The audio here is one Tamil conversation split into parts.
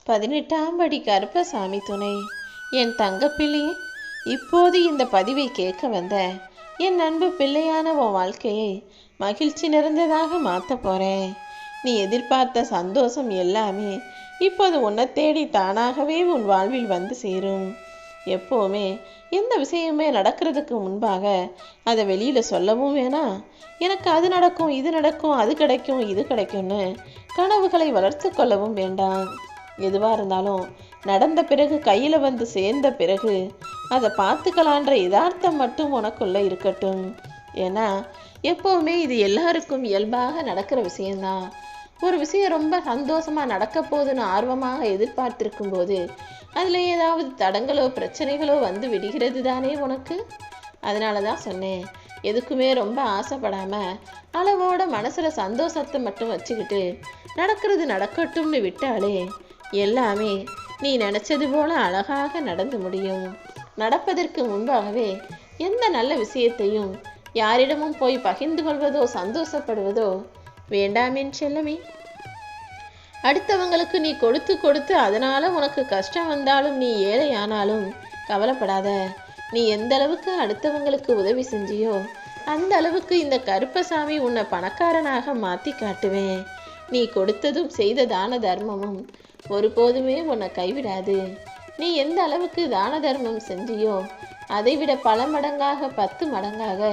18ஆம் படி கருப்பசாமி துணை. என் தங்கப்பிள்ளையே, இப்போது இந்த பதிவை கேட்க வந்த என் அன்பு பிள்ளையான உன் வாழ்க்கையை மகிழ்ச்சி நிறைந்ததாக மாற்ற போகிறேன். நீ எதிர்பார்த்த சந்தோஷம் எல்லாமே இப்போது உன்னை தேடி தானாகவே உன் வாழ்வில் வந்து சேரும். எப்போவுமே எந்த விஷயமே நடக்கிறதுக்கு முன்பாக அதை வெளியில் சொல்லவும் வேணாம். எனக்கு அது நடக்கும், இது நடக்கும், அது கிடைக்கும், இது கிடைக்கும்னு கனவுகளை வளர்த்து கொள்ளவும் வேண்டாம். எதுவாக இருந்தாலும் நடந்த பிறகு, கையில் வந்து சேர்ந்த பிறகு அதை பார்த்துக்கலான்ற யதார்த்தம் மட்டும் உனக்குள்ளே இருக்கட்டும். ஏன்னா எப்போவுமே இது எல்லாருக்கும் இயல்பாக நடக்கிற விஷயந்தான். ஒரு விஷயம் ரொம்ப சந்தோஷமாக நடக்க போகுதுன்னு ஆர்வமாக எதிர்பார்த்திருக்கும் போது அதில் ஏதாவது தடங்களோ பிரச்சனைகளோ வந்து விடுகிறது தானே உனக்கு. அதனால தான் சொன்னேன், எதுக்குமே ரொம்ப ஆசைப்படாமல் அளவோட மனசில் சந்தோஷத்தை மட்டும் வச்சுக்கிட்டு நடக்கிறது நடக்கட்டும்னு விட்டாலே எல்லாமே நீ நினச்சது போல அழகாக நடந்து முடியும். நடப்பதற்கு முன்பாகவே எந்த நல்ல விஷயத்தையும் யாரிடமும் போய் பகிர்ந்து கொள்வதோ சந்தோஷப்படுவதோ வேண்டாம் என் செல்லமே. அடுத்தவங்களுக்கு நீ கொடுத்து கொடுத்து அதனால உனக்கு கஷ்டம் வந்தாலும், நீ ஏழையானாலும் கவலைப்படாத. நீ எந்த அளவுக்கு அடுத்தவங்களுக்கு உதவி செஞ்சியோ அந்த அளவுக்கு இந்த கருப்பசாமி உன்னை பணக்காரனாக மாற்றி காட்டுவேன். நீ கொடுத்ததும் செய்த தான தர்மமும் ஒருபோதுமே உன்னை கைவிடாது. நீ எந்த அளவுக்கு தான தர்மம் செஞ்சியோ அதை விட பல மடங்காக 10 மடங்காக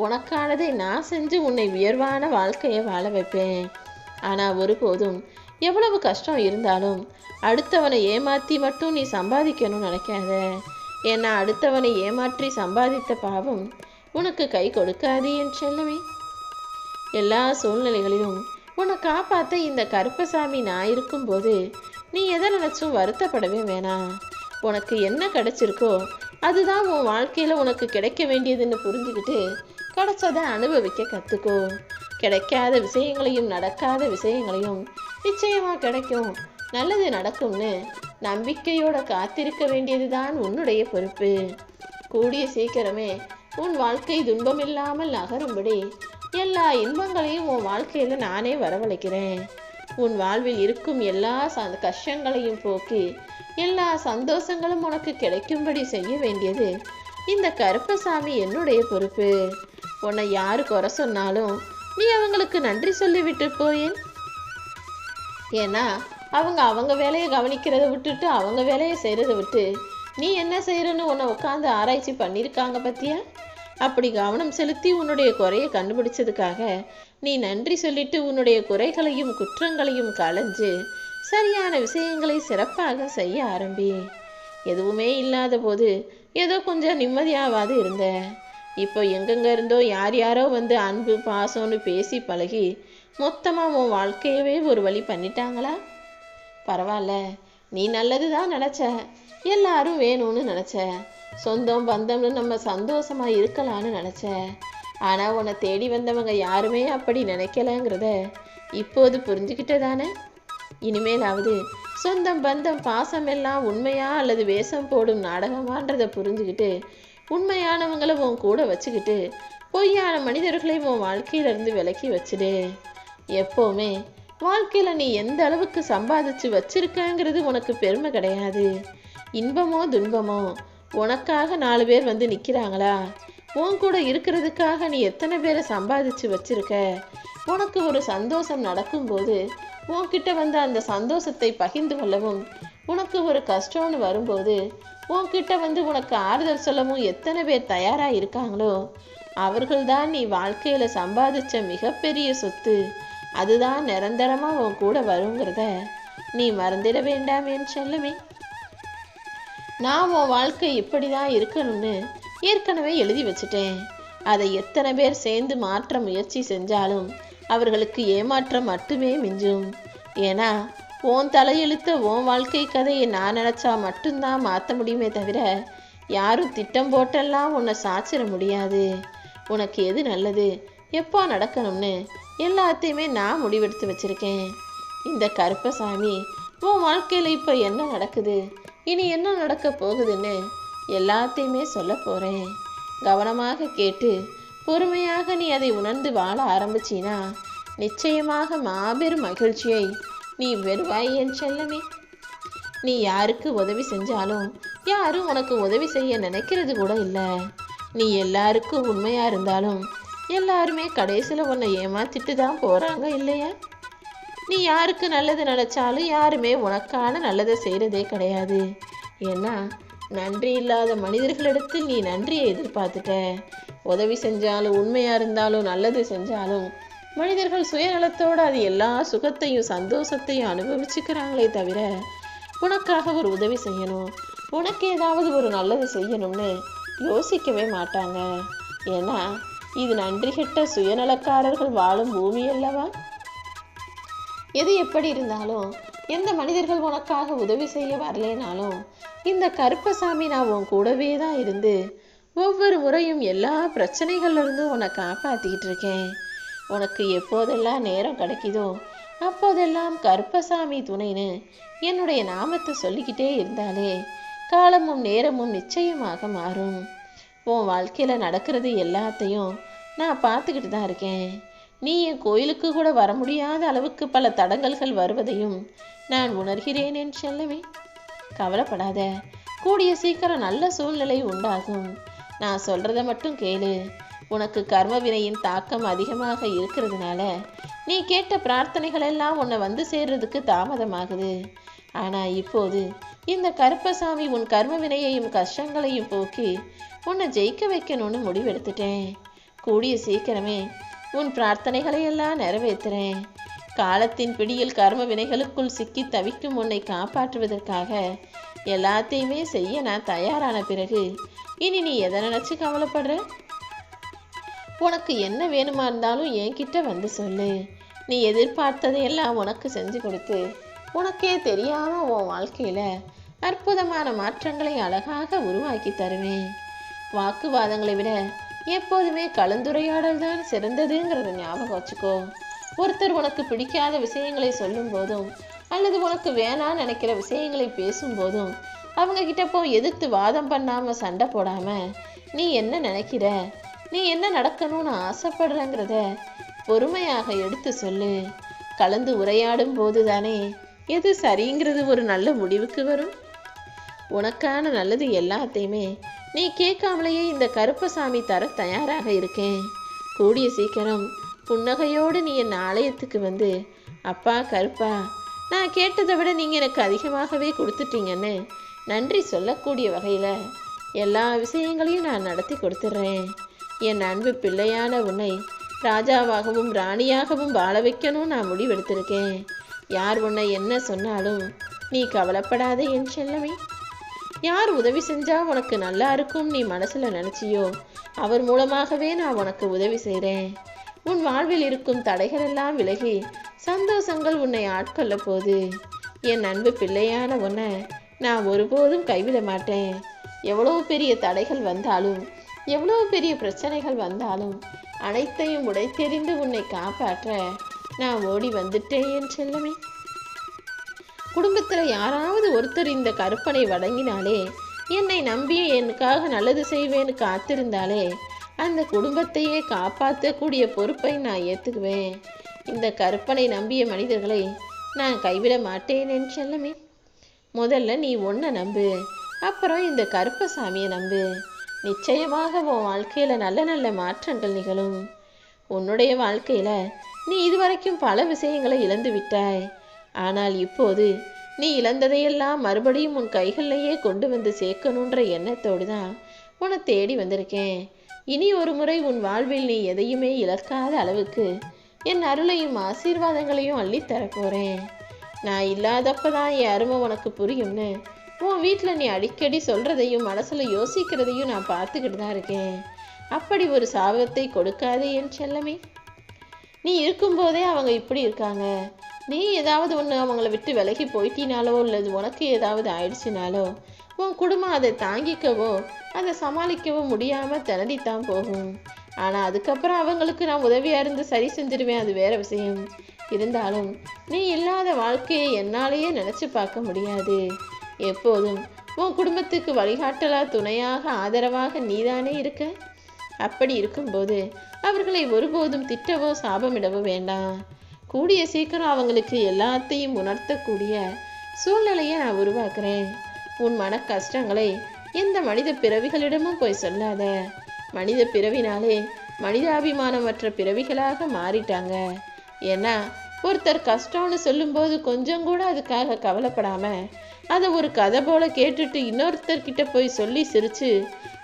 உனக்கானதை நான் செஞ்சு உன்னை உயர்வான வாழ்க்கையை வாழ வைப்பேன். ஆனால் ஒருபோதும் எவ்வளவு கஷ்டம் இருந்தாலும் அடுத்தவனை ஏமாற்றி மட்டும் நீ சம்பாதிக்கணும்னு நினைக்காத. ஏன்னா அடுத்தவனை ஏமாற்றி சம்பாதித்த பாவம் உனக்கு கை கொடுக்காது என் செல்லமே. எல்லா சூழ்நிலைகளிலும் உன்னை காப்பாற்ற இந்த கருப்பசாமி நான் இருக்கும்போது நீ எதை நினச்சும் வருத்தப்படவே வேணாம். உனக்கு என்ன கிடைச்சிருக்கோ அதுதான் உன் வாழ்க்கையில் உனக்கு கிடைக்க வேண்டியதுன்னு புரிஞ்சுக்கிட்டு கிடைச்சதை அனுபவிக்க கற்றுக்கோ. கிடைக்காத விஷயங்களையும் நடக்காத விஷயங்களையும் நிச்சயமாக கிடைக்கும், நல்லது நடக்கும்னு நம்பிக்கையோட காத்திருக்க வேண்டியது தான் உன்னுடைய பொறுப்பு. கூடிய சீக்கிரமே உன் வாழ்க்கை துன்பமில்லாமல் நகரும்படி எல்லா இன்பங்களையும் உன் வாழ்க்கையில் நானே வரவழைக்கிறேன். உன் வாழ்வில் இருக்கும் எல்லா கஷ்டங்களையும் போக்கி எல்லா சந்தோஷங்களும் உனக்கு கிடைக்கும்படி செய்ய வேண்டியது இந்த கருப்பசாமி என்னுடைய பொறுப்பு. உன்னை யாரு குறை சொன்னாலும் நீ அவங்களுக்கு நன்றி சொல்லிவிட்டு போயேன். ஏன்னா அவங்க வேலையை கவனிக்கிறத விட்டுட்டு அவங்க வேலையை செய்கிறத விட்டு நீ என்ன செய்கிறன்னு உன்னை உட்காந்து ஆராய்ச்சி பண்ணியிருக்காங்க பத்தியா. அப்படி கவனம் செலுத்தி உன்னுடைய குறையை கண்டுபிடிச்சதுக்காக நீ நன்றி சொல்லிட்டு உன்னுடைய குறைகளையும் குற்றங்களையும் களைஞ்சு சரியான விஷயங்களை சிறப்பாக செய்ய ஆரம்பி. எதுவுமே இல்லாத போது ஏதோ கொஞ்சம் நிம்மதியாவது இருந்த. இப்போ எங்கெங்க இருந்தோ யார் யாரோ வந்து அன்பு பாசம்னு பேசி பழகி மொத்தமாக உன் வாழ்க்கையவே ஒரு வழி பண்ணிட்டாங்களா. பரவாயில்ல, நீ நல்லது தான் நினச்ச, எல்லாரும் வேணும்னு நினச்ச, சொந்தம் பந்தம்னு நம்ம சந்தோஷமா இருக்கலான்னு நினச்ச. ஆனால் உன்னை தேடி வந்தவங்க யாருமே அப்படி நினைக்கலங்கிறத இப்போது புரிஞ்சுக்கிட்டதானே. இனிமேலாவது சொந்தம் பந்தம் பாசம் எல்லாம் உண்மையா அல்லது வேஷம் போடும் நாடகமான்றதை புரிஞ்சுக்கிட்டு உண்மையானவங்களை உன் கூட வச்சுக்கிட்டு பொய்யான மனிதர்களை உன் வாழ்க்கையிலிருந்து விலக்கி வச்சுடு. எப்போவுமே வாழ்க்கையில் நீ எந்த அளவுக்கு சம்பாதிச்சு வச்சிருக்கங்கிறது உனக்கு பெருமை கிடையாது. இன்பமோ துன்பமோ உனக்காக 4 பேர் வந்து நிற்கிறாங்களா, உன் கூட இருக்கிறதுக்காக நீ எத்தனை பேரை சம்பாதிச்சு வச்சிருக்க. உனக்கு ஒரு சந்தோஷம் நடக்கும்போது உன்கிட்ட வந்து அந்த சந்தோஷத்தை பகிர்ந்து கொள்ளவும், உனக்கு ஒரு கஷ்டம்னு வரும்போது உன்கிட்ட வந்து உனக்கு ஆறுதல் சொல்லவும் எத்தனை பேர் தயாராக இருக்காங்களோ அவர்கள்தான் நீ வாழ்க்கையில் சம்பாதிச்ச மிகப்பெரிய சொத்து. அதுதான் நிரந்தரமாக உன் கூட வருங்கிறத நீ மறந்துட வேண்டாம் என் செல்லமே. நான் உன் வாழ்க்கை இப்படி தான் இருக்கணும்னு ஏற்கனவே எழுதி வச்சுட்டேன். அதை எத்தனை பேர் சேர்ந்து மாற்ற முயற்சி செஞ்சாலும் அவர்களுக்கு ஏமாற்றம் மட்டுமே மிஞ்சும். ஏன்னா உன் தலையெழுத்த உன் வாழ்க்கை கதையை நான் நினச்சா மட்டும்தான் மாற்ற முடியுமே தவிர யாரும் திட்டம் போட்டெல்லாம் உன்னை சாச்சிட முடியாது. உனக்கு எது நல்லது, எப்போ நடக்கணும்னு எல்லாத்தையுமே நான் முடிவெடுத்து வச்சுருக்கேன். இந்த கருப்பசாமி உன் வாழ்க்கையில் இப்போ என்ன நடக்குது, இனி என்ன நடக்க போகுதுன்னு எல்லாத்தையுமே சொல்ல போகிறேன். கவனமாக கேட்டு பொறுமையாக நீ அதை உணர்ந்து வாழ ஆரம்பிச்சினா நிச்சயமாக மாபெரும் மகிழ்ச்சியை நீ பெறுவாய் என் செல்லமே. நீ யாருக்கு உதவி செஞ்சாலும் யாரும் உனக்கு உதவி செய்ய நினைக்கிறது கூட இல்லை. நீ எல்லாருக்கும் உண்மையா இருந்தாலும் எல்லாருமே கடைசியில் உன்னை ஏமாத்திட்டு தான் போறாங்க இல்லையா? நீ யாருக்கு நல்லது நினைச்சாலும் யாருமே உனக்கான நல்லதை செய்யறதே கிடையாது. ஏன்னா நன்றி இல்லாத மனிதர்களிடத்தில் நீ நன்றியை எதிர்பார்த்துட்ட. உதவி செஞ்சாலும் உண்மையா இருந்தாலும் நல்லது செஞ்சாலும் மனிதர்கள் சுயநலத்தோடு அது எல்லா சுகத்தையும் சந்தோஷத்தையும் அனுபவிச்சுக்கிறாங்களே தவிர உனக்காக ஒரு உதவி செய்யணும், உனக்கு ஏதாவது ஒரு நல்லது செய்யணும்னு யோசிக்கவே மாட்டாங்க. ஏன்னா இது நன்றி கெட்ட சுயநலக்காரர்கள் வாழும் பூமி அல்லவா? எது எப்படி இருந்தாலும் எந்த மனிதர்கள் உனக்காக உதவி செய்ய வரலேனாலும் இந்த கருப்பசாமி நான் உன் கூடவே தான் இருந்து ஒவ்வொரு முறையும் எல்லா பிரச்சனைகள்ல இருந்தும் உன்னை காப்பாத்திக்கிட்டு இருக்கேன். உனக்கு எப்போதெல்லாம் நேரம் கிடைக்குதோ அப்போதெல்லாம் கருப்பசாமி துணைன்னு என்னுடைய நாமத்தை சொல்லிக்கிட்டே இருந்தாலே காலமும் நேரமும் நிச்சயமாக மாறும். உன் வாழ்க்கையில நடக்கிறது எல்லாத்தையும் நான் பார்த்துக்கிட்டு தான் இருக்கேன். நீ என் கோயிலுக்கு கூட வர முடியாத அளவுக்கு பல தடங்கல்கள் வருவதையும் நான் உணர்கிறேன் என் செல்லமே. கவலைப்படாத, கூடிய சீக்கிரம் நல்ல சூழ்நிலை உண்டாகும். நான் சொல்றத மட்டும் கேளு. உனக்கு கர்ம வினையின் தாக்கம் அதிகமாக இருக்கிறதுனால நீ கேட்ட பிரார்த்தனைகள் எல்லாம் உன்னை வந்து சேர்றதுக்கு தாமதமாகுது. ஆனா இப்போது இந்த கருப்பசாமி உன் கர்ம வினையையும் கஷ்டங்களையும் போக்கி உன்னை ஜெயிக்க வைக்கணும்னு முடிவெடுத்துட்டேன். கூடிய சீக்கிரமே உன் பிரார்த்தனைகளை எல்லாம் நிறைவேற்றுறேன். காலத்தின் பிடியில் கர்ம வினைகளுக்குள் சிக்கி தவிக்கும் உன்னை காப்பாற்றுவதற்காக எல்லாத்தையுமே செய்ய நான் தயாரான பிறகு இனி நீ எதை நினைச்சு கவலைப்படுற? உனக்கு என்ன வேணுமா இருந்தாலும் என்கிட்ட வந்து சொல்லு. நீ எதிர்பார்த்ததையெல்லாம் உனக்கு செஞ்சு கொடுத்து உனக்கே தெரியாம உன் வாழ்க்கையில அற்புதமான மாற்றங்களை அழகாக உருவாக்கி தருவேன். வாக்குவாதங்களை விட எப்போதுமே கலந்துரையாடல் தான் சிறந்ததுங்கிறத ஞாபகம் வச்சுக்கோ. ஒருத்தர் உனக்கு பிடிக்காத விஷயங்களை சொல்லும் போதும் அல்லது உனக்கு வேணான்னு நினைக்கிற விஷயங்களை பேசும்போதும் அவங்க கிட்ட போய் எதிர்த்து வாதம் பண்ணாம சண்டை போடாம நீ என்ன நினைக்கிற, நீ என்ன நடக்கணும்னு ஆசைப்படுறங்கிறத பொறுமையாக எடுத்து சொல்லு. கலந்து உரையாடும் போது தானே எது சரிங்கிறது ஒரு நல்ல முடிவுக்கு வரும். உனக்கான நல்லது எல்லாத்தையுமே நீ கேட்காமலேயே இந்த கருப்பசாமி தர தயாராக இருக்கேன். கூடிய சீக்கிரம் புன்னகையோடு நீ என் ஆலயத்துக்கு வந்து, அப்பா கருப்பா, நான் கேட்டதை விட நீங்கள் எனக்கு அதிகமாகவே கொடுத்துட்டீங்கன்னு நன்றி சொல்லக்கூடிய வகையில் எல்லா விஷயங்களையும் நான் நடத்தி கொடுத்துட்றேன். என் அன்பு பிள்ளையான உன்னை ராஜாவாகவும் ராணியாகவும் வாழ வைக்கணும் நான் முடிவெடுத்திருக்கேன். யார் உன்னை என்ன சொன்னாலும் நீ கவலைப்படாதே என் செல்லமே. யார் உதவி செஞ்சா உனக்கு நல்லா இருக்கும் நீ மனசுல நினைச்சியோ அவர் மூலமாகவே நான் உனக்கு உதவி செய்கிறேன். உன் வாழ்வில் இருக்கும் தடைகள் எல்லாம் விலகி சந்தோஷங்கள் உன்னை ஆட்கொள்ள போது. என் அன்பு பிள்ளையான உன்னை நான் ஒருபோதும் கைவிட மாட்டேன். எவ்வளவு பெரிய தடைகள் வந்தாலும் எவ்வளவு பெரிய பிரச்சனைகள் வந்தாலும் அனைத்தையும் உடைத்தெறிந்து உன்னை காப்பாற்ற நான் ஓடி வந்துட்டேன் என் செல்லமே. குடும்பத்தில் யாராவது ஒருத்தர் இந்த கருப்பனை வழங்கினாலே, என்னை நம்பி எனக்காக நல்லது செய்வேன்னு காத்திருந்தாலே அந்த குடும்பத்தையே காப்பாற்றக்கூடிய பொறுப்பை நான் ஏற்றுக்குவேன். இந்த கருப்பனை நம்பிய மனிதர்களை நான் கைவிட மாட்டேன் என் செல்லமே. முதல்ல நீ ஒன்றை நம்பு, அப்புறம் இந்த கருப்பசாமியை நம்பு. நிச்சயமாக உன் வாழ்க்கையில் நல்ல நல்ல மாற்றங்கள் நிகழும். உன்னுடைய வாழ்க்கையில் நீ இதுவரைக்கும் பல விஷயங்களை இழந்து விட்டாய். ஆனால் இப்போது நீ இழந்ததையெல்லாம் மறுபடியும் உன் கைகளிலேயே கொண்டு வந்து சேர்க்கணுன்ற எண்ணத்தோடு தான் உன்னை தேடி வந்திருக்கேன். இனி ஒரு முறை உன் வாழ்வில் நீ எதையுமே இழக்காத அளவுக்கு என் அருளையும் ஆசீர்வாதங்களையும் அள்ளித்தர போகிறேன். நான் இல்லாதப்பதான் என் அருமை உனக்கு புரியும்னு உன் வீட்டில் நீ அடிக்கடி சொல்கிறதையும் மனசில் யோசிக்கிறதையும் நான் பார்த்துக்கிட்டு தான் இருக்கேன். அப்படி ஒரு சாபத்தை கொடுக்காதே என் செல்லமே. நீ இருக்கும்போதே அவங்க இப்படி இருக்காங்க. நீ ஏதாவது ஒன்று அவங்கள விட்டு விலகி போயிட்டினாலோ இல்லது உனக்கு ஏதாவது ஆயிடுச்சுனாலோ உன் குடும்பம் அதை தாங்கிக்கவோ அதை சமாளிக்கவோ முடியாமல் திணறித்தான் போகும். ஆனால் அதுக்கப்புறம் அவங்களுக்கு நான் உதவியாக இருந்து சரி செஞ்சிருவேன், அது வேற விஷயம். இருந்தாலும் நீ இல்லாத வாழ்க்கையை என்னாலேயே நினச்சி பார்க்க முடியாது. எப்போதும் உன் குடும்பத்துக்கு வழிகாட்டலா துணையாக ஆதரவாக நீதானே இருக்க. அப்படி இருக்கும்போது அவர்களை ஒருபோதும் திட்டவோ சாபமிடவோ வேண்டாம். கூடிய சீக்கிரம் அவங்களுக்கு எல்லாத்தையும் உணர்த்தக்கூடிய சூழ்நிலையை நான் உருவாக்குறேன். உன் மன கஷ்டங்களை எந்த மனித பிறவிகளிடமும் போய் சொல்லாத. மனித பிறவினாலே மனிதாபிமானமற்ற பிறவிகளாக மாறிட்டாங்க. ஏன்னா ஒருத்தர் கஷ்டம்னு சொல்லும்போது கொஞ்சம் கூட அதுக்காக கவலைப்படாம அதை ஒரு கதை போல கேட்டுட்டு இன்னொருத்தர்கிட்ட போய் சொல்லி சிரிச்சு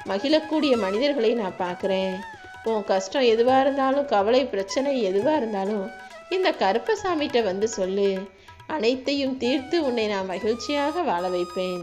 மகிழக்கூடிய மனிதர்களை நான் பார்க்குறேன். உன் கஷ்டம் எதுவாக இருந்தாலும், கவலை பிரச்சனை எதுவாக இருந்தாலும் இந்த கருப்பசாமிகிட்ட வந்து சொல்லு. அனைத்தையும் தீர்த்து உன்னை நான் மகிழ்ச்சியாக வாழ வைப்பேன்.